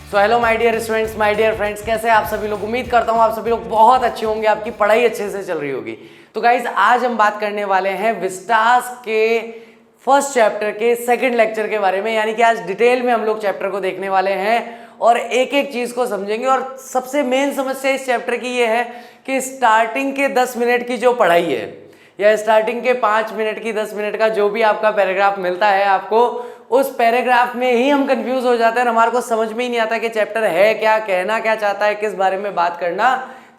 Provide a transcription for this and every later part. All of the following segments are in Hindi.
So hello my dear students, my dear friends, कैसे आप सभी लोग। उम्मीद करता हूँ आप सभी लोग बहुत अच्छे होंगे, आपकी पढ़ाई अच्छे से चल रही होगी। तो गाइज आज हम बात करने वाले हैं विस्टास के फर्स्ट चैप्टर के सेकंड लेक्चर के बारे में, यानी कि आज डिटेल में हम लोग चैप्टर को देखने वाले हैं और एक एक चीज को समझेंगे। और सबसे मेन समस्या इस चैप्टर की ये है कि स्टार्टिंग के 10 मिनट की जो पढ़ाई है या स्टार्टिंग के 5 मिनट की 10 मिनट का जो भी आपका पैराग्राफ मिलता है आपको, उस पैराग्राफ में ही हम कंफ्यूज हो जाते हैं। हमारे को समझ में ही नहीं आता कि चैप्टर है क्या, कहना क्या चाहता है, किस बारे में बात करना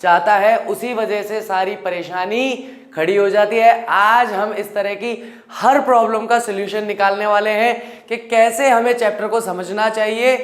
चाहता है। उसी वजह से सारी परेशानी खड़ी हो जाती है। आज हम इस तरह की हर प्रॉब्लम का सलूशन निकालने वाले हैं कि कैसे हमें चैप्टर को समझना चाहिए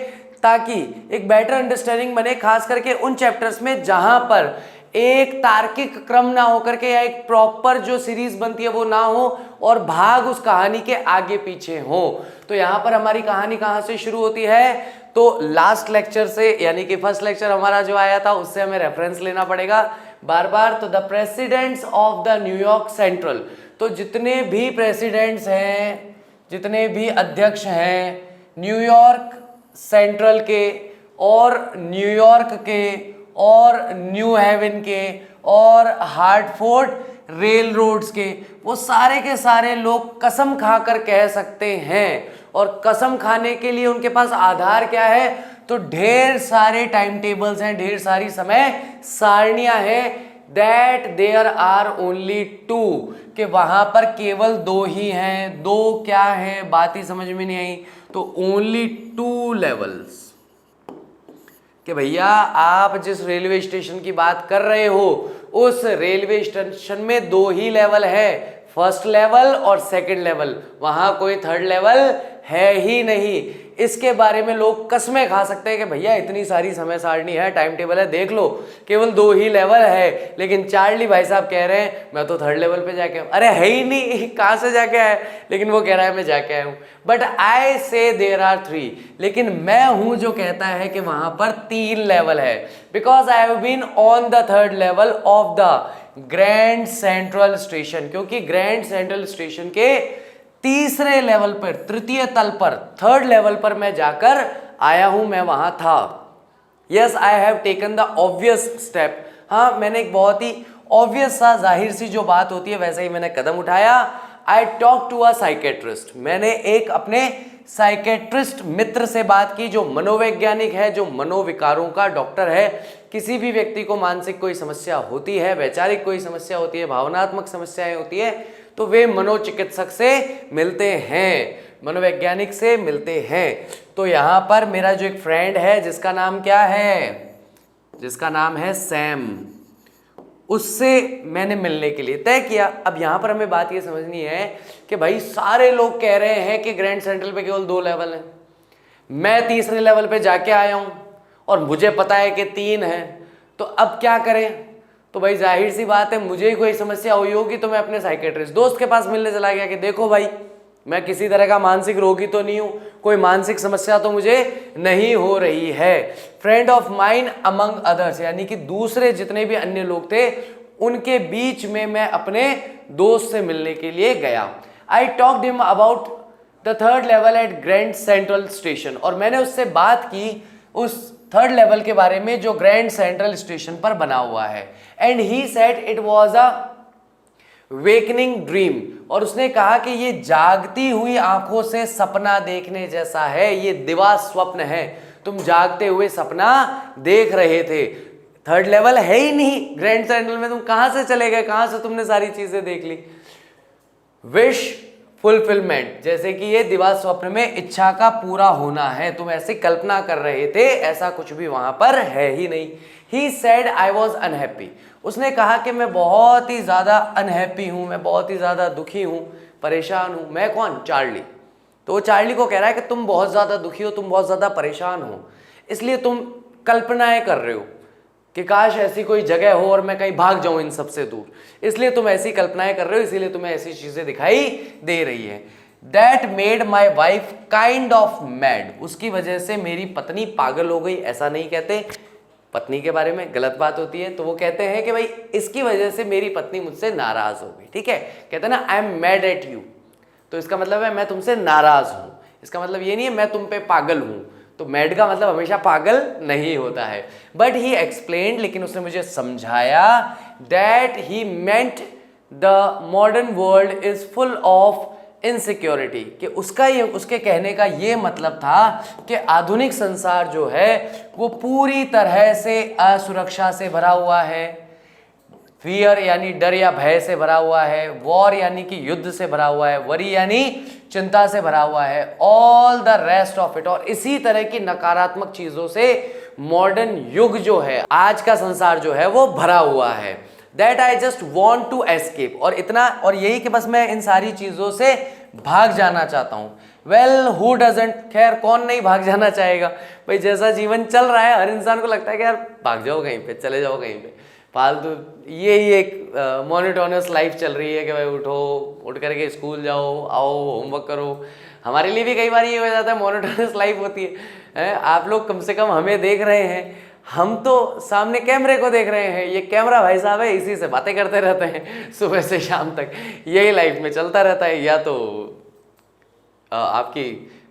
ताकि एक बेटर अंडरस्टैंडिंग बने, खास करके उन चैप्टर्स में जहां पर एक तार्किक क्रम ना होकर के या एक प्रॉपर जो सीरीज बनती है वो ना हो और भाग उस कहानी के आगे पीछे हो। तो यहाँ पर हमारी कहानी कहाँ से शुरू होती है, तो लास्ट लेक्चर से, यानी कि फर्स्ट लेक्चर हमारा जो आया था उससे हमें रेफरेंस लेना पड़ेगा बार बार। तो the presidents of the New York central, तो जितने भी प्रेसिडेंट्स हैं, जितने भी अध्यक्ष हैं न्यूयॉर्क सेंट्रल के और न्यूयॉर्क के और न्यू हेवन के और हार्टफोर्ड रेल रोड्स के, वो सारे के सारे लोग कसम खाकर कह सकते हैं। और कसम खाने के लिए उनके पास आधार क्या है, तो ढेर सारे टाइम टेबल्स हैं, ढेर सारी समय सारणियां हैं। That there are only two, कि वहां पर केवल दो ही हैं। दो क्या है, बात ही समझ में नहीं आई। तो ओनली 2 लेवल्स, कि भैया आप जिस रेलवे स्टेशन की बात कर रहे हो उस रेलवे स्टेशन में 2 ही लेवल है, फर्स्ट लेवल और सेकंड लेवल, वहां कोई थर्ड लेवल है ही नहीं। इसके बारे में लोग कसमें खा सकते हैं कि भैया इतनी सारी समय सारणी है, टाइम टेबल है, देख लो केवल 2 ही लेवल है। लेकिन चार्ली भाई साहब कह रहे हैं मैं तो थर्ड लेवल पे जाके आया। अरे है ही नहीं, कहां से जाके आया, लेकिन वो कह रहा है मैं जाके आया हूं। बट आई से देयर आर 3, लेकिन मैं हूं जो कहता है कि वहां पर 3 लेवल है। Because I have been on the third level of the Grand Central Station, क्योंकि ग्रैंड सेंट्रल स्टेशन के तीसरे लेवल पर, तृतीय तल पर, थर्ड लेवल पर मैं जाकर आया हूं, मैं वहां था। Yes, I have taken the obvious step. हाँ, मैंने एक बहुत ही ऑब्वियस सा, जाहिर सी जो बात होती है वैसे ही मैंने कदम उठाया। I talk to a psychiatrist, मैंने एक अपने साइकेट्रिस्ट मित्र से बात की जो मनोवैज्ञानिक है, जो मनोविकारों का डॉक्टर है। किसी भी व्यक्ति को मानसिक कोई समस्या होती है, वैचारिक कोई समस्या होती है, भावनात्मक समस्याएं होती है, तो वे मनोचिकित्सक से मिलते हैं, मनोवैज्ञानिक से मिलते हैं। तो यहां पर मेरा जो एक फ्रेंड है जिसका नाम क्या है, जिसका नाम है सैम, उससे मैंने मिलने के लिए तय किया। अब यहां पर हमें बात ये समझनी है कि भाई सारे लोग कह रहे हैं कि ग्रैंड सेंट्रल पे केवल 2 लेवल हैं, मैं तीसरे लेवल पे जाके आया हूं और मुझे पता है कि 3 है, तो अब क्या करें। तो भाई जाहिर सी बात है, मुझे ही कोई समस्या हुई होगी तो मैं अपने साइकेट्रिस्ट दोस्त के पास मिलने चला गया कि देखो भाई मैं किसी तरह का मानसिक रोगी तो नहीं हूं, कोई मानसिक समस्या तो मुझे नहीं हो रही है। Friend of mine among others, यानी कि दूसरे जितने भी अन्य लोग थे उनके बीच में मैं अपने दोस्त से मिलने के लिए गया। I talked him about the third level at Grand Central Station, और मैंने उससे बात की उस थर्ड लेवल के बारे में जो ग्रैंड सेंट्रल स्टेशन पर बना हुआ है। And he said it was a wakening dream, और उसने कहा कि ये जागती हुई आंखों से सपना देखने जैसा है, ये दिवा स्वप्न है, तुम जागते हुए सपना देख रहे थे। थर्ड लेवल है ही नहीं ग्रैंड सेंट्रल में, तुम कहां से चले गए, कहां से तुमने सारी चीजें देख ली। विश फुलफिलमेंट, जैसे कि ये दिवा स्वप्न में इच्छा का पूरा होना है, तुम ऐसी कल्पना कर रहे थे, ऐसा कुछ भी वहां पर है ही नहीं। He said I was unhappy, उसने कहा कि मैं बहुत ही ज्यादा अनहैप्पी हूं, मैं बहुत ही ज्यादा दुखी हूं, परेशान हूं। मैं कौन, चार्ली। तो वो चार्ली को कह रहा है कि तुम बहुत ज्यादा दुखी हो, तुम बहुत ज्यादा परेशान हो, इसलिए तुम कल्पनाएं कर रहे हो कि काश ऐसी कोई जगह हो और मैं कहीं भाग जाऊं इन सबसे दूर, इसलिए तुम ऐसी कल्पनाएं कर रहे हो, इसीलिए तुम्हें ऐसी चीजें दिखाई दे रही है। That made my wife kind of mad, उसकी वजह से मेरी पत्नी पागल हो गई। ऐसा नहीं कहते, पत्नी के बारे में गलत बात होती है, तो वो कहते हैं कि भाई इसकी वजह से मेरी पत्नी मुझसे नाराज हो गई। ठीक है, कहते हैं ना I am mad at you, तो इसका मतलब है मैं तुमसे नाराज हूं, इसका मतलब ये नहीं है मैं तुम पे पागल हूं। तो मैड का मतलब हमेशा पागल नहीं होता है। बट ही एक्सप्लेन्ड, लेकिन उसने मुझे समझाया that he meant the modern world is full of insecurity, कि उसके कहने का ये मतलब था कि आधुनिक संसार जो है वो पूरी तरह से असुरक्षा से भरा हुआ है, फियर यानी डर या भय से भरा हुआ है, वॉर यानी कि युद्ध से भरा हुआ है, वरी यानी चिंता से भरा हुआ है, all the rest of it, और इसी तरह की नकारात्मक चीजों से मॉडर्न युग जो है, आज का संसार जो है वो भरा हुआ है। That I just want to escape, और इतना और यही कि बस मैं इन सारी चीजों से भाग जाना चाहता हूं। वेल हु डजंट, खैर कौन नहीं भाग जाना चाहेगा भाई, जैसा जीवन चल रहा है हर इंसान को लगता है कि यार भाग जाओ कहीं पे, चले जाओ कहीं पे, फालतू यही एक मोनोटोनस लाइफ चल रही है कि भाई उठो, उठ करके स्कूल जाओ, आओ, होमवर्क करो। हमारे लिए भी कई बार ये हो जाता है, मोनोटोनस लाइफ होती है। आप लोग कम से कम हमें देख रहे हैं, हम तो सामने कैमरे को देख रहे हैं, ये कैमरा भाई साहब है, इसी से बातें करते रहते हैं सुबह से शाम तक, यही लाइफ में चलता रहता है। या तो आपकी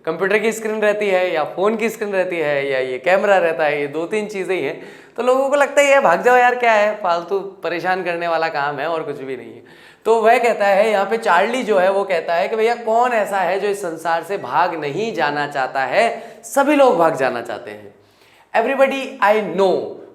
कंप्यूटर की स्क्रीन रहती है, या फ़ोन की स्क्रीन रहती है, या ये कैमरा रहता है, ये 2-3 चीज़ें ही हैं। तो लोगों को लगता है ये भाग जाओ यार, क्या है, फालतू परेशान करने वाला काम है और कुछ भी नहीं है। तो वह कहता है यहाँ पे, चार्ली जो है वो कहता है कि भैया कौन ऐसा है जो इस संसार से भाग नहीं जाना चाहता है, सभी लोग भाग जाना चाहते हैं। Everybody I know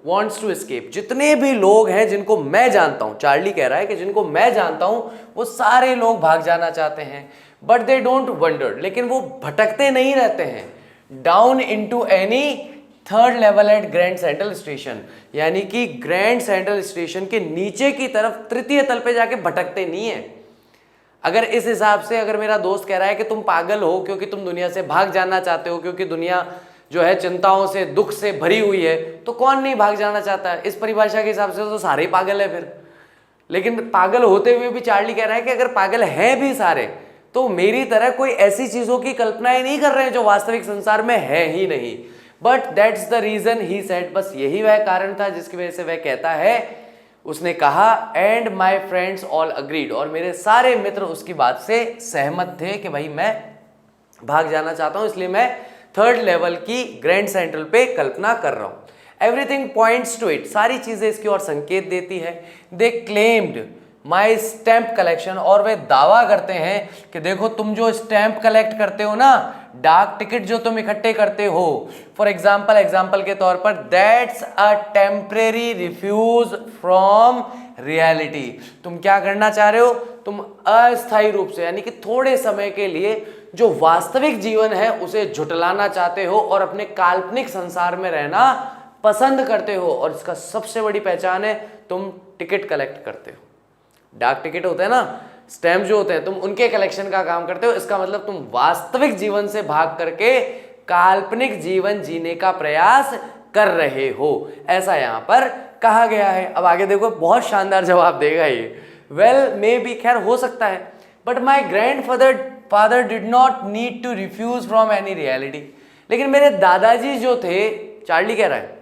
wants to escape, जितने भी लोग हैं जिनको मैं जानता हूं, चार्ली कह रहा है कि जिनको मैं जानता हूं वो सारे लोग भाग जाना चाहते हैं। बट दे डोंट वंडर, लेकिन वो भटकते नहीं रहते हैं down into any third level at Grand Central Station, यानी कि ग्रैंड सेंट्रल स्टेशन के नीचे की तरफ तृतीय तल पे जाके भटकते नहीं है। अगर इस हिसाब से अगर मेरा दोस्त कह रहा है कि तुम पागल हो क्योंकि तुम दुनिया से भाग जाना चाहते हो, क्योंकि दुनिया जो है चिंताओं से, दुख से भरी हुई है, तो कौन नहीं भाग जाना चाहता है? इस परिभाषा के हिसाब से तो सारे ही पागल है फिर। लेकिन पागल होते हुए भी चार्ली कह रहा है कि अगर पागल हैं भी सारे, तो मेरी तरह कोई ऐसी चीजों की कल्पना ही नहीं कर रहे हैं जो वास्तविक संसार में है ही नहीं। But that's the reason he said, बस यही वह कारण था जिसकी वजह से वह कहता है, उसने कहा, and my friends all agreed, और मेरे सारे मित्र उसकी बात से सहमत थे कि भाई मैं भाग जाना चाहता हूं, इसलिए मैं थर्ड लेवल की ग्रैंड सेंट्रल पे कल्पना कर रहा हूं। एवरीथिंग पॉइंट्स टू इट, सारी चीजें इसकी ओर संकेत देती है। दे क्लेम्ड माई स्टैंप कलेक्शन, और वे दावा करते हैं कि देखो तुम जो स्टैंप कलेक्ट करते हो ना, डाक टिकट जो तुम इकट्ठे करते हो, फॉर एग्जाम्पल के तौर पर, that's a temporary refuse from reality. तुम क्या करना चाह रहे हो? तुम अस्थायी रूप से, यानी कि थोड़े समय के लिए जो वास्तविक जीवन है उसे झुटलाना चाहते हो और अपने काल्पनिक संसार में रहना पसंद करते हो। और इसका सबसे बड़ी पहचान है, तुम टिकट कलेक्ट करते हो। डाक टिकट होते हैं ना, स्टैम्प जो होते हैं, तुम उनके कलेक्शन का काम करते हो। इसका मतलब तुम वास्तविक जीवन से भाग करके काल्पनिक जीवन जीने का प्रयास कर रहे हो, ऐसा यहां पर कहा गया है। अब आगे देखो, बहुत शानदार जवाब देगा ये। वेल मे बी, खैर हो सकता है, but my grandfather did not need to refuge from any reality. लेकिन मेरे दादाजी जो थे, चार्ली कह रहा है,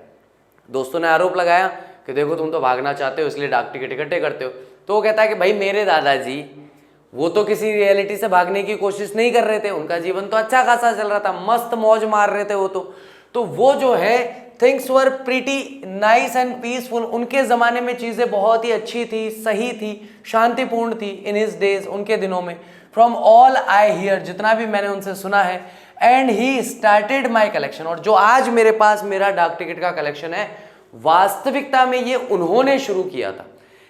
दोस्तों ने आरोप लगाया कि देखो तुम तो भागना चाहते हो इसलिए डाक टिकट इकट्ठे करते हो। तो वो कहता है कि भाई मेरे दादाजी वो तो किसी रियलिटी से भागने की कोशिश नहीं कर रहे थे, उनका जीवन तो अच्छा खासा चल रहा था, मस्त मौज मार रहे थे वो तो वो जो है, things were pretty nice and peaceful. उनके ज़माने में चीज़ें बहुत ही अच्छी थी, सही थी, शांतिपूर्ण थी। इन हिज डेज, उनके दिनों में, फ्रॉम ऑल आई हियर, जितना भी मैंने उनसे सुना है, and he started my collection, और जो आज मेरे पास मेरा डाक टिकट का कलेक्शन है, वास्तविकता में ये उन्होंने शुरू किया था।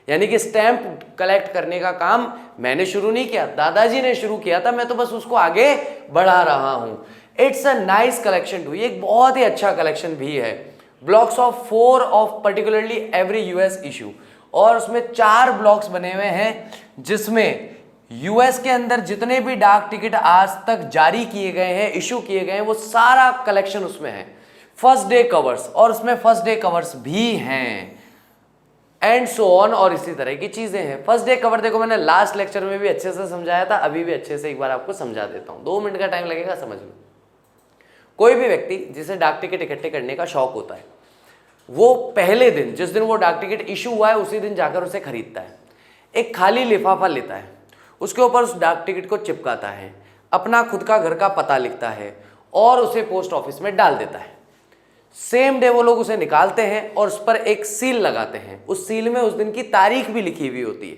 यानी कि स्टैंप कलेक्ट करने का काम मैंने शुरू नहीं किया, दादाजी ने शुरू किया था, मैं तो बस उसको आगे बढ़ा रहा हूं। It's a nice collection too, ये एक बहुत ही अच्छा कलेक्शन भी है। Blocks of 4 of particularly every US issue, और उसमें 4 ब्लॉक्स बने हुए हैं जिसमें यूएस के अंदर जितने भी डाक टिकट आज तक जारी किए गए हैं, इशू किए गए हैं, वो सारा कलेक्शन उसमें है। फर्स्ट डे कवर्स, और उसमें फर्स्ट डे कवर्स भी हैं, एंड सो ऑन, और इसी तरह की चीजें हैं। फर्स्ट डे कवर देखो मैंने लास्ट लेक्चर में भी अच्छे से समझाया था, अभी भी अच्छे से एक बार आपको समझा देता हूं, 2 मिनट का टाइम लगेगा समझ लो। कोई भी व्यक्ति जिसे डाक टिकट इकट्ठे करने का शौक होता है, वो पहले दिन, जिस दिन वो डाक टिकट इशू हुआ है उसी दिन जाकर उसे खरीदता है, एक खाली लिफाफा लेता है, उसके ऊपर उस डाक टिकट को चिपकाता है, अपना खुद का घर का पता लिखता है, और उसे पोस्ट ऑफिस में डाल देता है। सेम डे वो लोग उसे निकालते हैं और उस पर एक सील लगाते हैं। उस सील में उस दिन की तारीख भी लिखी हुई होती है।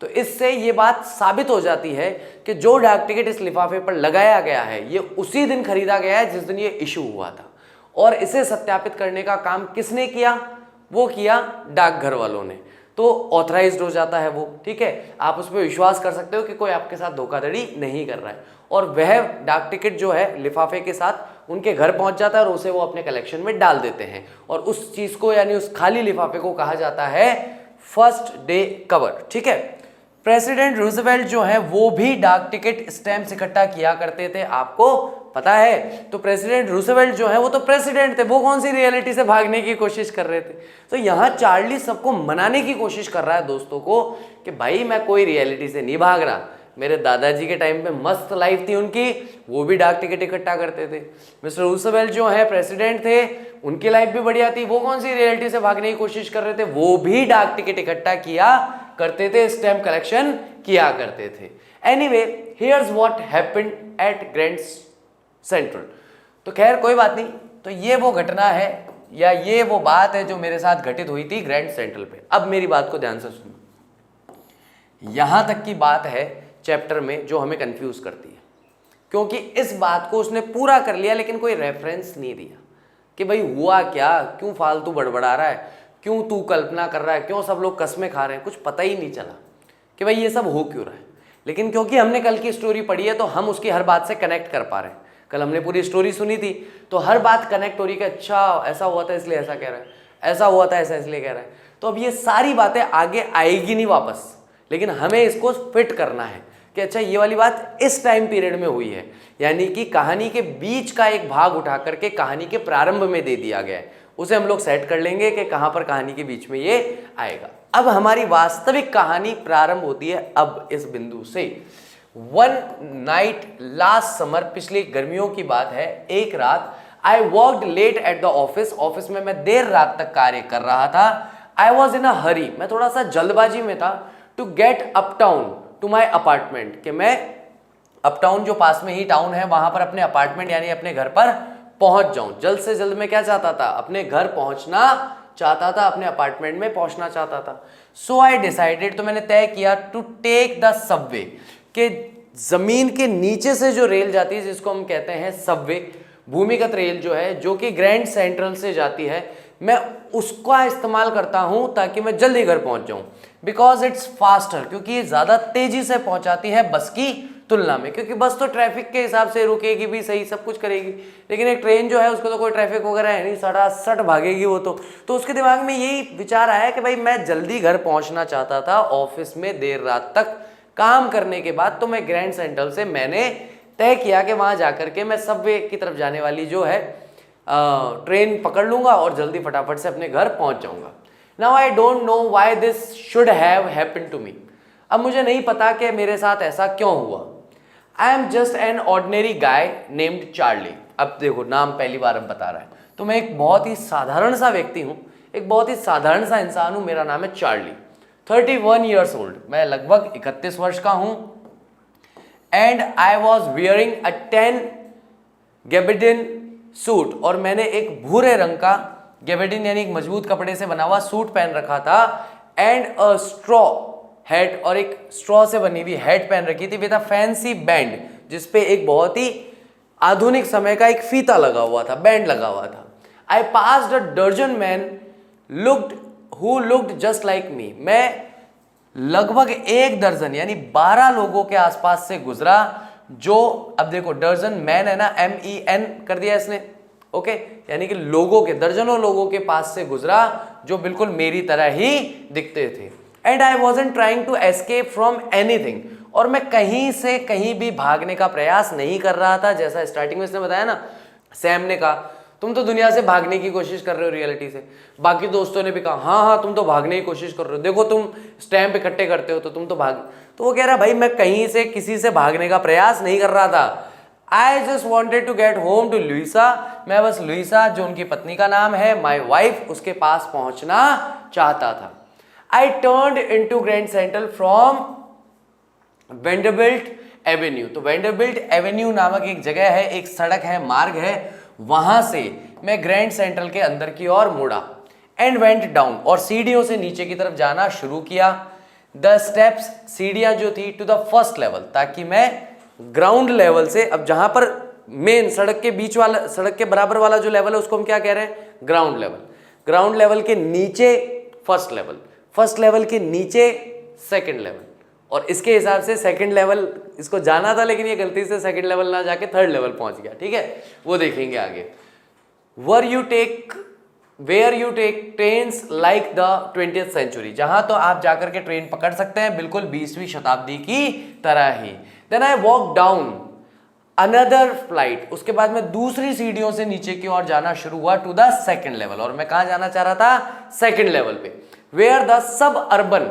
तो इससे ये बात साबित हो जाती है कि जो डाक टिकट इस लिफाफे पर लगाया गया है ये उसी दिन खरीदा गया है जिस दिन ये इशू हुआ था। और इसे सत्यापित करने का काम किसने किया? वो किया डाकघर वालों ने। तो ऑथराइज्ड हो जाता है वो, ठीक है। आप उस पर विश्वास कर सकते हो कि कोई आपके साथ धोखाधड़ी नहीं कर रहा है। और वह डाक टिकट जो है लिफाफे के साथ उनके घर पहुंच जाता है और उसे वो अपने कलेक्शन में डाल देते हैं। और उस चीज को यानी उस खाली लिफाफे को कहा जाता है फर्स्ट डे कवर, ठीक है। प्रेसिडेंट रूजवेल्ट जो है वो भी डाक टिकट स्टैम्प्स इकट्ठा किया करते थे, आपको पता है। तो प्रेसिडेंट रूजवेल्ट जो है वो तो प्रेसिडेंट थे, वो कौन सी रियलिटी से भागने की कोशिश कर रहे थे। तो यहाँ चार्ली सबको मनाने की कोशिश कर रहा है दोस्तों को कि भाई मैं कोई रियलिटी से नहीं भाग रहा। मेरे दादाजी के टाइम पे मस्त लाइफ थी उनकी, वो भी डाक टिकट इकट्ठा करते थे। मिस्टर रूजवेल्ट जो है प्रेसिडेंट थे, उनकी लाइफ भी बढ़िया थी, वो कौन सी रियलिटी से भागने की कोशिश कर रहे थे, वो भी डाक टिकट इकट्ठा किया करते थे, स्टैम्प कलेक्शन किया करते थे। Anyway, here's what happened at Grand Central. तो खैर कोई बात नहीं, तो ये वो घटना है या ये वो बात है जो मेरे साथ घटित हुई थी ग्रैंड सेंट्रल पे। अब मेरी बात को ध्यान से सुनो। यहां तक की बात है चैप्टर में जो हमें कंफ्यूज करती है, क्योंकि इस बात को उसने पूरा कर लिया लेकिन कोई रेफरेंस नहीं दिया कि भाई हुआ क्या, क्यों फालतू बड़बड़ा रहा है, क्यों तू कल्पना कर रहा है, क्यों सब लोग कसमें खा रहे हैं। कुछ पता ही नहीं चला कि भाई ये सब हो क्यों रहा है। लेकिन क्योंकि हमने कल की स्टोरी पढ़ी है तो हम उसकी हर बात से कनेक्ट कर पा रहे हैं। कल हमने पूरी स्टोरी सुनी थी तो हर बात कनेक्ट हो रही कि अच्छा ऐसा हुआ था इसलिए ऐसा कह रहा है, ऐसा हुआ था ऐसा इसलिए कह रहा है। तो अब ये सारी बातें आगे आएगी नहीं वापस, लेकिन हमें इसको फिट करना है कि अच्छा ये वाली बात इस टाइम पीरियड में हुई है, यानी कि कहानी के बीच का एक भाग उठा करके कहानी के प्रारंभ में दे दिया गया है। उसे हम लोग सेट कर लेंगे कि कहां पर कहानी के बीच में ये आएगा। अब हमारी वास्तविक कहानी प्रारंभ होती है अब इस बिंदु से। वन नाइट लास्ट समर, पिछली गर्मियों की बात है, एक रात I worked late at the office. Office में मैं देर रात तक कार्य कर रहा था। आई वॉज इन अ हरी, मैं थोड़ा सा जल्दबाजी में था। To get uptown to my apartment, कि मैं अपटाउन जो पास में ही टाउन है वहां पर अपने अपार्टमेंट यानी अपने घर पर पहुंच जाऊं। जल्द से जल्द मैं क्या चाहता था? अपने घर पहुंचना चाहता था, अपने अपार्टमेंट में पहुंचना चाहता था। सो आई डिसाइडेड, तो मैंने तय किया टू टेक द सबवे, कि जमीन के नीचे से जो रेल जाती है जिसको हम कहते हैं सबवे, भूमिगत रेल जो है, जो कि ग्रैंड सेंट्रल से जाती है, मैं उसका इस्तेमाल करता हूं ताकि मैं जल्दी घर पहुंच जाऊं। बिकॉज इट्स फास्टर, क्योंकि ये ज्यादा तेजी से पहुंचाती है बस की तुलना में। क्योंकि बस तो ट्रैफिक के हिसाब से रुकेगी भी, सही सब कुछ करेगी, लेकिन एक ट्रेन जो है उसको तो कोई ट्रैफिक वगैरह है नहीं, सटासट भागेगी वो तो उसके दिमाग में यही विचार आया कि भाई मैं जल्दी घर पहुंचना चाहता था ऑफिस में देर रात तक काम करने के बाद। तो मैं ग्रैंड सेंट्रल से मैंने तय किया कि वहां जाकर के मैं सबवे की तरफ जाने वाली जो है ट्रेन पकड़ लूंगा और जल्दी फटाफट से अपने घर पहुंच जाऊंगा। Now I don't know why this should have happened to me. अब मुझे नहीं पता कि मेरे साथ ऐसा क्यों हुआ। I am just an ordinary guy named Charlie. अब देखो, नाम पहली बार अब बता रहा है, तो मैं एक बहुत ही साधारण सा व्यक्ति हूं, एक बहुत ही साधारण सा इंसान हूं। मेरा नाम है चार्ली, 31 ईयर्स ओल्ड, मैं लगभग 31 वर्ष का हूं। And I was wearing a 10 gabardine suit, और मैंने एक भूरे रंग का गैबर्डिन यानी एक मजबूत कपड़े से बना हुआ सूट पहन रखा था। एंड अ स्ट्रॉ हैट, और एक स्ट्रॉ से बनी हुई हैट पहन रखी थी विद अ फैंसी बैंड, जिसपे एक बहुत ही आधुनिक समय का एक फीता लगा हुआ था, बैंड लगा हुआ था। I passed a dozen man who looked just like me. मैं लगभग 1 दर्जन यानी 12 लोगों के आसपास से गुजरा, जो, अब देखो डर्जन मैन है ना, MEN कर दिया इसने, ओके, यानी कि लोगों के, दर्जनों लोगों के पास से गुजरा जो बिल्कुल मेरी तरह ही दिखते थे। And I wasn't trying to escape from anything, और मैं कहीं से कहीं भी भागने का प्रयास नहीं कर रहा था। जैसा स्टार्टिंग में इसने बताया ना, सैम ने कहा तुम तो दुनिया से भागने की कोशिश कर रहे हो, रियलिटी से। बाकी दोस्तों ने भी कहा हाँ हाँ तुम तो भागने की कोशिश कर रहे हो, देखो तुम स्टैम्प इकट्ठे करते हो तो तुम तो भाग। तो वो कह रहा भाई मैं कहीं से किसी से भागने का प्रयास नहीं कर रहा था। I just wanted to get home to Luisa, मैं बस लुइसा, जो उनकी पत्नी का नाम है, माई वाइफ, उसके पास पहुंचना चाहता था। I turned into Grand Central from Vanderbilt Avenue. तो वेंडरबिल्ट एवेन्यू नामक एक जगह है, एक सड़क है, मार्ग है, वहां से मैं ग्रैंड सेंट्रल के अंदर की ओर मुड़ा एंड वेंट डाउन, और सीढ़ियों से नीचे की तरफ जाना शुरू किया। द स्टेप्स, सीढ़ियां जो थी, टू द फर्स्ट लेवल, ताकि मैं ग्राउंड लेवल से, अब जहां पर मेन सड़क के बीच वाला, सड़क के बराबर वाला जो लेवल है उसको हम क्या कह रहे हैं, ग्राउंड लेवल। ग्राउंड लेवल के नीचे फर्स्ट लेवल, फर्स्ट लेवल के नीचे सेकंड लेवल, और इसके हिसाब से सेकंड लेवल इसको जाना था, लेकिन ये गलती से सेकंड लेवल ना जाके थर्ड लेवल पहुंच गया। ठीक है, वो देखेंगे आगे। Where you take trains like the 20th century, जहां तो आप जाकर के ट्रेन पकड़ सकते हैं बिल्कुल 20वीं शताब्दी की तरह ही। Then I walk down another flight, उसके बाद में दूसरी सीढ़ियों से नीचे की ओर जाना शुरू हुआ टू द सेकंड लेवल, और मैं कहां जाना चाह रहा था, सेकंड लेवल पे। Where the suburban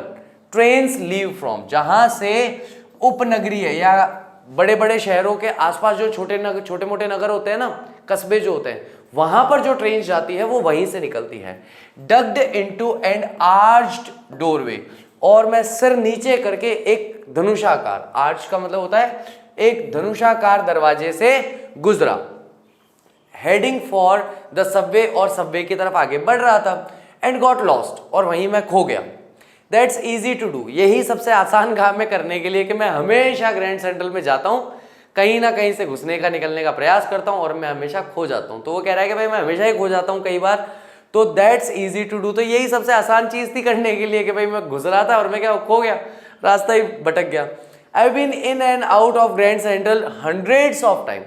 trains leave from, जहां से उपनगरीय या बड़े बड़े शहरों के आसपास जो छोटे मोटे नगर होते हैं ना, कस्बे जो होते हैं, वहां पर जो ट्रेन जाती है वो वहीं से निकलती है। डग्ड इनटू एंड आर्च्ड डोरवे, और मैं सिर नीचे करके एक धनुषाकार, आर्च का मतलब होता है एक धनुषाकार दरवाजे से गुजरा। हेडिंग फॉर द सबवे, और सबवे की तरफ आगे बढ़ रहा था। एंड गॉट लॉस्ट, और वहीं मैं खो गया। दैट्स ईजी टू डू, यही सबसे आसान काम है करने के लिए कि मैं हमेशा ग्रैंड सेंट्रल में जाता हूं, कहीं ना कहीं से घुसने का निकलने का प्रयास करता हूं, और मैं हमेशा खो जाता हूं। तो वो कह रहा है कि भाई मैं हमेशा ही खो जाता हूं कई बार, तो दैट्स इजी टू डू, तो यही सबसे आसान चीज थी करने के लिए कि भाई मैं घुस रहा था और मैं क्या खो गया, रास्ता ही भटक गया। I have been in and out of Grand Central hundreds of time,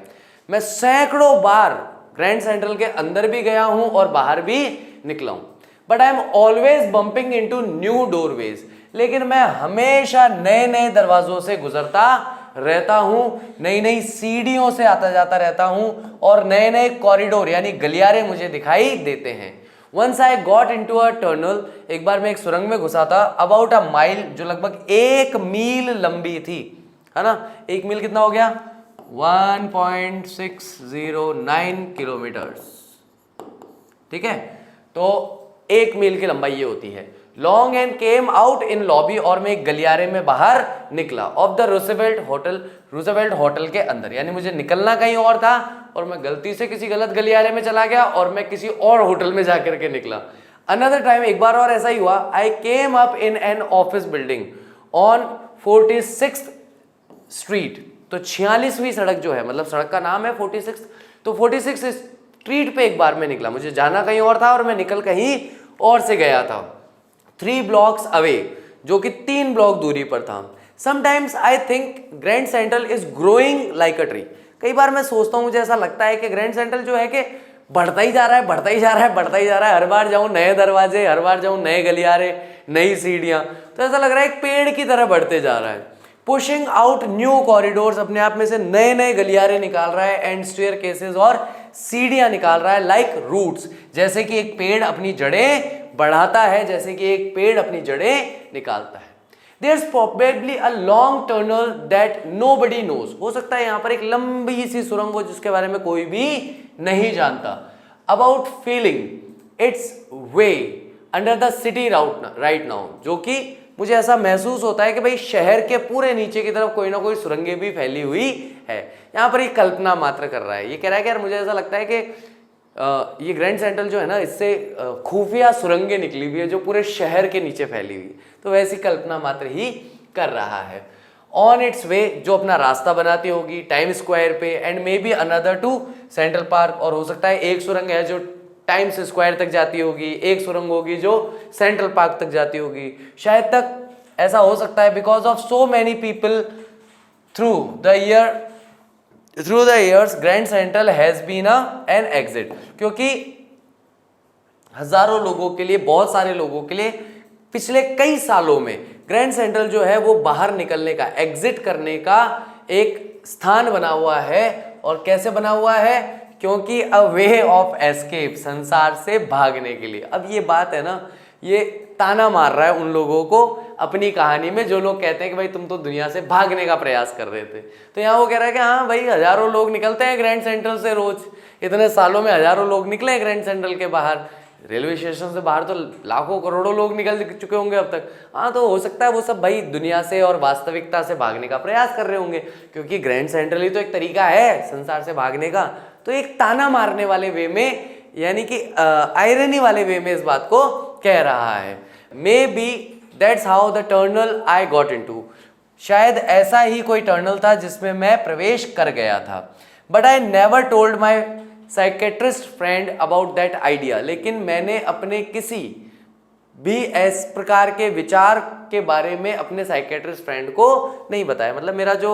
मैं सैकड़ों बार ग्रैंड सेंट्रल के अंदर भी गया हूं और बाहर भी निकला हूं। But I am always bumping into new doorways, लेकिन मैं हमेशा नए नए दरवाजों से गुजरता रहता हूं, नई नई सीढ़ियों से आता जाता रहता हूं, और नए नए कॉरिडोर यानी गलियारे मुझे दिखाई देते हैं। Once I got into a tunnel, एक बार मैं एक सुरंग में घुसा था, अबाउट अ माइल, जो लगभग 1 मील लंबी थी, है ना। 1 मील कितना हो गया, 1.609 किलोमीटर। ठीक है, तो 1 मील की लंबाई ये होती है। Long and came out in lobby, और मैं एक गलियारे में बाहर निकला, of the Roosevelt hotel, Roosevelt hotel के अंदर, यानी मुझे निकलना कहीं और था और मैं गलती से किसी गलत गलियारे में चला गया और मैं किसी और होटल में जाकर के निकला। अनदर टाइम, एक बार और ऐसा ही हुआ, I came up in an office building on 46th street, तो 46वीं सड़क जो है, मतलब सड़क का नाम है 46, तो 46 स्ट्रीट पे एक बार मैं निकला, मुझे जाना कहीं और था और मैं निकल कहीं और से गया था। 3 blocks अवे, जो कि 3 ब्लॉक दूरी पर था। Sometimes I think grand central is growing like a tree, कई बार मैं सोचता हूँ, मुझे ऐसा लगता है कि ग्रैंड सेंट्रल जो है कि बढ़ता ही जा रहा है, बढ़ता ही जा रहा है, बढ़ता ही जा रहा है। हर बार जाऊँ नए दरवाजे, हर बार जाऊँ नए गलियारे, नई सीढ़ियाँ, तो ऐसा लग रहा है एक पेड़ की तरह बढ़ते जा रहा है। पुशिंग आउट न्यू कॉरिडोर्स, अपने आप में से नए नए गलियारे निकाल रहा है, एंड स्टेयरकेसेस, और सीढ़ियां निकाल रहा है, लाइक रूट्स, जैसे कि एक पेड़ अपनी जड़ें बढ़ाता है, जैसे कि एक पेड़ अपनी जड़ें निकालता है। There's probably a long tunnel that nobody knows, हो सकता है यहाँ पर एक लंबी सी सुरंग हो जिसके बारे में कोई भी नहीं जानता। About feeling its way under the city right now, जो कि मुझे ऐसा महसूस होता है कि भाई शहर के पूरे नीचे की तरफ कोई ना कोई सुरंगें भी फैली हुई है। यहाँ पर ये कल्पना मात्र कर रहा है, ये कह रहा है कि यार मुझे ऐसा लगता है कि ये ग्रैंड सेंट्रल जो है ना, इससे खुफिया सुरंगें निकली हुई है जो पूरे शहर के नीचे फैली हुई, तो वैसी कल्पना मात्र ही कर रहा है। ऑन इट्स वे, जो अपना रास्ता बनाती होगी टाइम स्क्वायर पे, and maybe another to Central Park, और हो सकता है एक सुरंग है जो टाइम्स स्क्वायर तक जाती होगी, एक सुरंग होगी जो सेंट्रल पार्क तक जाती होगी, शायद तक ऐसा हो सकता है, because of so many people through the years Grand Central has been an exit, क्योंकि हजारों लोगों के लिए, बहुत सारे लोगों के लिए पिछले कई सालों में ग्रैंड सेंट्रल जो है वो बाहर निकलने का, एग्जिट करने का एक स्थान बना हुआ है। और कैसे बना हुआ है, क्योंकि अ वे ऑफ एस्केप, संसार से भागने के लिए। अब ये बात है ना, ये ताना मार रहा है उन लोगों को अपनी कहानी में जो लोग कहते हैं कि भाई तुम तो दुनिया से भागने का प्रयास कर रहे थे। तो यहाँ वो कह रहा है कि हाँ भाई, हजारों लोग निकलते हैं ग्रैंड सेंट्रल से रोज, इतने सालों में हजारों लोग निकले ग्रैंड सेंट्रल के बाहर, रेलवे स्टेशन से बाहर तो लाखों करोड़ों लोग निकल चुके होंगे अब तक। हाँ, तो हो सकता है वो सब भाई दुनिया से और वास्तविकता से भागने का प्रयास कर रहे होंगे, क्योंकि ग्रैंड सेंट्रल ही तो एक तरीका है संसार से भागने का। तो एक ताना मारने वाले वे में, यानी कि आयरनी वाले वे में इस बात को कह रहा है। Maybe that's how the tunnel I got into, शायद ऐसा ही कोई टर्नल था जिसमें मैं प्रवेश कर गया था। But I never told my psychiatrist friend about that idea, लेकिन मैंने अपने किसी भी इस प्रकार के विचार के बारे में अपने साइकेट्रिस्ट फ्रेंड को नहीं बताया। मतलब मेरा जो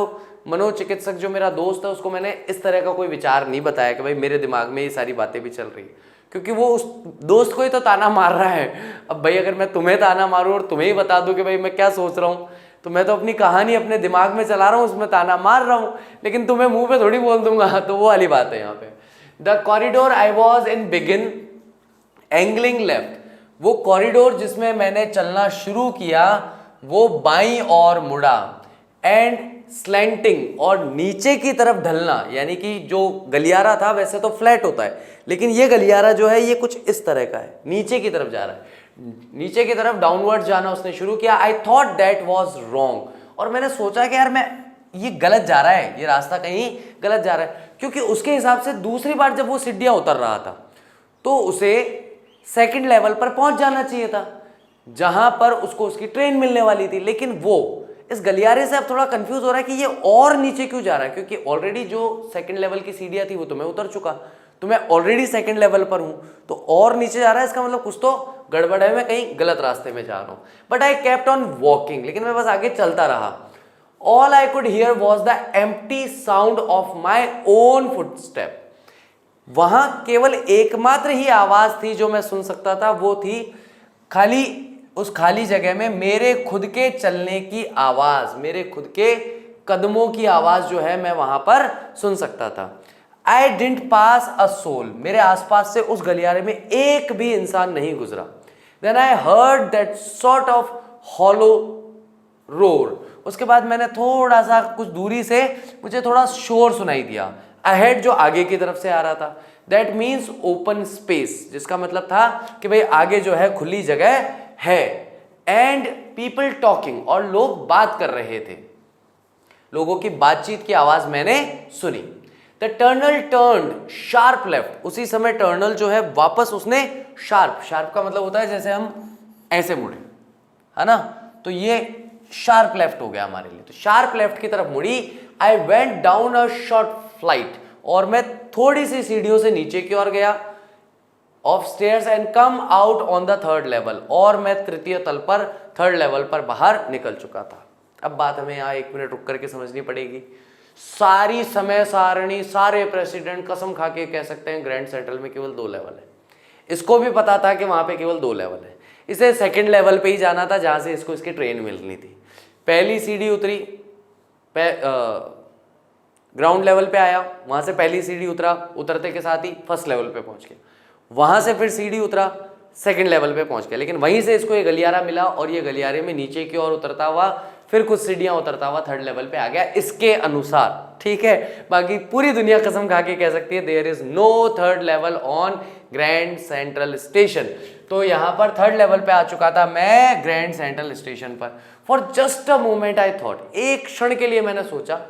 मनोचिकित्सक जो मेरा दोस्त है उसको मैंने इस तरह का कोई विचार नहीं बताया कि भाई मेरे दिमाग में ये सारी बातें भी चल रही है, क्योंकि वो उस दोस्त को ही तो ताना मार रहा है। अब भाई अगर मैं तुम्हें ताना मारूं और तुम्हें ही बता दूं कि भाई मैं क्या सोच रहा हूं, तो मैं तो अपनी कहानी अपने दिमाग में चला रहा हूं, उसमें ताना मार रहा हूं, लेकिन तुम्हें मुंह पे थोड़ी बोल दूंगा। तो वो वाली बात है यहाँ पे। The corridor I was in begin angling left, वो कॉरिडोर जिसमें मैंने चलना शुरू किया वो बाईं ओर मुड़ा। एंड स्लैंटिंग, और नीचे की तरफ ढलना, यानी कि जो गलियारा था वैसे तो फ्लैट होता है, लेकिन ये गलियारा जो है ये कुछ इस तरह का है, नीचे की तरफ जा रहा है, नीचे की तरफ डाउनवर्ड जाना उसने शुरू किया। I thought that was wrong, और मैंने सोचा कि यार मैं ये गलत जा रहा है, ये रास्ता कहीं गलत जा रहा है, क्योंकि उसके हिसाब से दूसरी बार जब वो सीढ़ियां उतर रहा था तो उसे सेकंड लेवल पर पहुंच जाना चाहिए था जहां पर उसको उसकी ट्रेन मिलने वाली थी। लेकिन वो इस गलियारे से अब थोड़ा कंफ्यूज हो रहा है कि ये और नीचे क्यों जा रहा है, क्योंकि ऑलरेडी जो सेकंड लेवल की सीढ़ियां थी वो तो मैं उतर चुका, तो मैं ऑलरेडी सेकंड लेवल पर हूं, तो और नीचे जा रहा है, इसका मतलब कुछ तो गड़बड़ है, मैं कहीं गलत रास्ते में जा रहा हूं। But I kept on walking, लेकिन मैं बस आगे चलता रहा। All I could hear was the empty sound of my own footstep, वहां केवल एकमात्र ही आवाज थी जो मैं सुन सकता था, वो थी खाली, उस खाली जगह में मेरे खुद के चलने की आवाज, मेरे खुद के कदमों की आवाज जो है मैं वहां पर सुन सकता था। I didn't pass a soul, मेरे आसपास से उस गलियारे में एक भी इंसान नहीं गुजरा। Then I heard that sort of hollow roar, उसके बाद मैंने थोड़ा सा कुछ दूरी से मुझे थोड़ा शोर सुनाई दिया, अहेड जो आगे की तरफ से आ रहा था। दैट मीन्स ओपन स्पेस, जिसका मतलब था कि भाई आगे जो है खुली जगह है। एंड पीपल टॉकिंग, और लोग बात कर रहे थे, लोगों की बातचीत की आवाज मैंने सुनी। The tunnel turned sharp left, उसी समय टर्नल जो है वापस उसने शार्प, शार्प का मतलब होता है जैसे हम ऐसे मुड़े, है ना, तो ये शार्प लेफ्ट हो गया हमारे लिए, तो शार्प लेफ्ट की तरफ मुड़ी। I went down a short flight, और मैं थोड़ी सी सीढ़ियों से नीचे की ओर गया, of stairs, and come out on the third level, और मैं तृतीय तल पर, थर्ड लेवल पर बाहर निकल चुका था। अब बात हमें यहाँ 1 मिनट रुक करके समझनी पड़ेगी। सारी समय सारणी, सारे प्रेसिडेंट कसम खा के कह सकते हैं ग्रैंड सेंट्रल में केवल 2 लेवल है। इसको भी पता था कि वहां पे केवल 2 लेवल है, इसे सेकंड लेवल पे ही जाना था जहां से इसको इसकी ट्रेन मिलनी थी। पहली सीढ़ी उतरी, ग्राउंड लेवल पे आया, वहां से पहली सीढ़ी उतरा, उतरते के साथ ही फर्स्ट लेवल पे पहुंच गया, वहां से फिर सीढ़ी उतरा, सेकंड लेवल पे पहुंच गया। लेकिन वहीं से इसको ये गलियारा मिला, और ये गलियारे में नीचे की ओर उतरता हुआ फिर कुछ सीढ़ियां उतरता हुआ थर्ड लेवल पे आ गया इसके अनुसार, ठीक है। बाकी पूरी दुनिया कसम खा के कह सकती है there is no third level on Grand Central Station. तो यहां पर थर्ड लेवल पे आ चुका था मैं ग्रैंड सेंट्रल स्टेशन पर। For just a moment I thought, एक क्षण के लिए मैंने सोचा,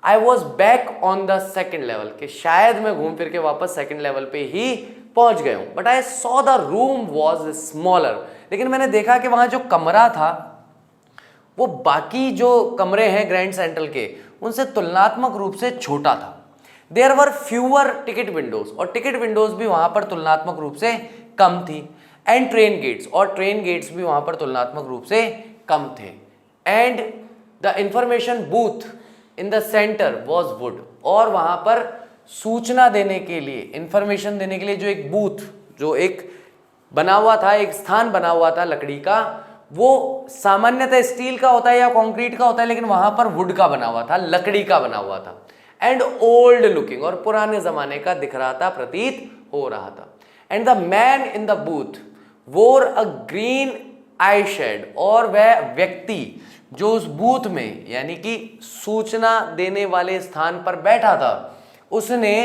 I was back on the second level, कि शायद मैं घूम फिर के वापस सेकेंड लेवल पे ही पहुंच गया हूं। But I saw the room was smaller, लेकिन मैंने देखा कि वहां जो कमरा था वो बाकी जो कमरे हैं ग्रैंड सेंट्रल के उनसे तुलनात्मक रूप से छोटा था। There were fewer ticket windows, और टिकट विंडोज भी वहां पर तुलनात्मक रूप से कम थी। एंड ट्रेन गेट्स, और ट्रेन गेट्स भी वहां पर तुलनात्मक रूप से कम थे। And the information booth in the centre was wood, और वहां पर सूचना देने के लिए, इंफॉर्मेशन देने के लिए जो एक बूथ, जो एक बना हुआ था, एक स्थान बना हुआ था लकड़ी का, वो सामान्यतः स्टील का होता है या कंक्रीट का होता है, लेकिन वहां पर वुड का बना हुआ था, लकड़ी का बना हुआ था। एंड ओल्ड लुकिंग, और पुराने जमाने का दिख रहा था, प्रतीत हो रहा था। And the man in the booth वोर अ ग्रीन आई शेड, और वह व्यक्ति जो उस बूथ में यानी कि सूचना देने वाले स्थान पर बैठा था उसने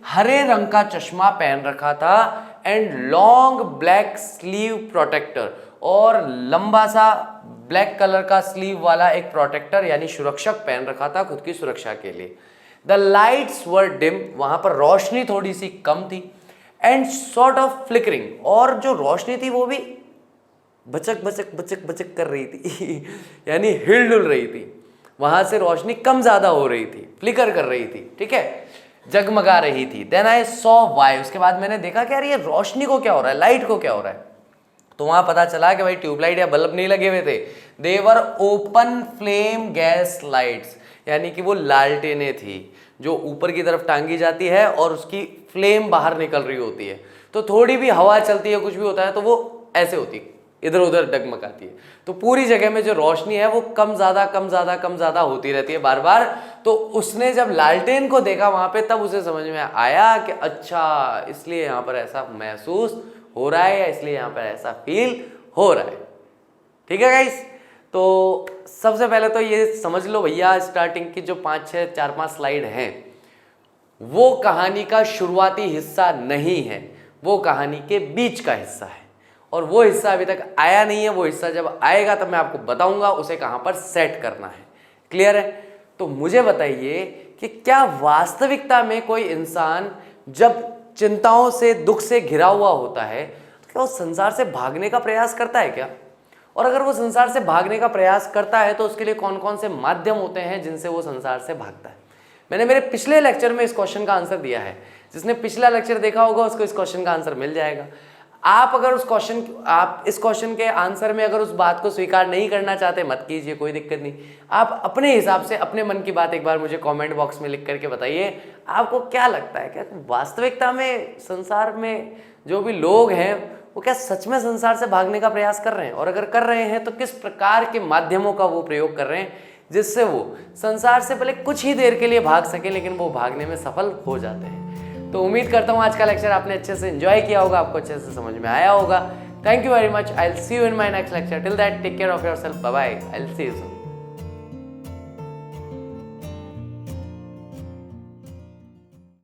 हरे रंग का चश्मा पहन रखा था। And long black sleeve protector, और लंबा सा ब्लैक कलर का स्लीव वाला एक प्रोटेक्टर यानी सुरक्षक पहन रखा था खुद की सुरक्षा के लिए। द लाइट्स वर डिम, वहां पर रोशनी थोड़ी सी कम थी, एंड सॉर्ट ऑफ फ्लिकरिंग, और जो रोशनी थी वो भी बचक बचक बचक बचक कर रही थी यानी हिल डुल रही थी, वहां से रोशनी कम ज्यादा हो रही थी, फ्लिकर कर रही थी, ठीक है, जगमगा रही थी। देन आई सॉ वाई, उसके बाद मैंने देखा कि यार ये रोशनी को क्या हो रहा है, लाइट को क्या हो रहा है, तो वहां पता चला कि भाई ट्यूबलाइट या बल्ब नहीं लगे हुए थे, देवर ओपन फ्लेम गैस लाइट्स, यानी कि वो लालटेनें थी जो ऊपर की तरफ टांगी जाती है और उसकी फ्लेम बाहर निकल रही होती है, तो थोड़ी भी हवा चलती है कुछ भी होता है तो वो ऐसे होती है, इधर उधर डगमगाती है, तो पूरी जगह में जो रोशनी है वो कम ज्यादा कम ज्यादा कम ज्यादा होती रहती है बार बार। तो उसने जब लालटेन को देखा वहां पे, तब उसे समझ में आया कि अच्छा इसलिए यहाँ पर ऐसा महसूस हो रहा है या इसलिए यहाँ पर ऐसा फील हो रहा है। ठीक है गाइस, तो सबसे पहले तो ये समझ लो भैया, स्टार्टिंग की जो 4-5 स्लाइड हैं वो कहानी का शुरुआती हिस्सा नहीं है, वो कहानी के बीच का हिस्सा है, और वो हिस्सा अभी तक आया नहीं है। वो हिस्सा जब आएगा तब मैं आपको बताऊंगा उसे कहां पर सेट करना है। क्लियर है? तो मुझे बताइए कि क्या वास्तविकता में कोई इंसान जब चिंताओं से, दुख से घिरा हुआ होता है तो क्या वो संसार से भागने का प्रयास करता है क्या? और अगर वो संसार से भागने का प्रयास करता है तो उसके लिए कौन कौन से माध्यम होते हैं जिनसे वो संसार से भागता है? मैंने मेरे पिछले लेक्चर में इस क्वेश्चन का आंसर दिया है, जिसने पिछला लेक्चर देखा होगा उसको इस क्वेश्चन का आंसर मिल जाएगा। आप इस क्वेश्चन के आंसर में अगर उस बात को स्वीकार नहीं करना चाहते, मत कीजिए, कोई दिक्कत नहीं। आप अपने हिसाब से अपने मन की बात एक बार मुझे कमेंट बॉक्स में लिख करके बताइए, आपको क्या लगता है, क्या वास्तविकता में संसार में जो भी लोग हैं वो क्या सच में संसार से भागने का प्रयास कर रहे हैं, और अगर कर रहे हैं तो किस प्रकार के माध्यमों का वो प्रयोग कर रहे हैं जिससे वो संसार से भले कुछ ही देर के लिए भाग सके लेकिन वो भागने में सफल हो जाते हैं। तो उम्मीद करता हूँ आज का लेक्चर आपने अच्छे से एंजॉय किया होगा, आपको अच्छे से समझ में आया होगा। Thank you very much, I will see you in my next lecture. Till that take care of yourself, bye bye, I will see you soon.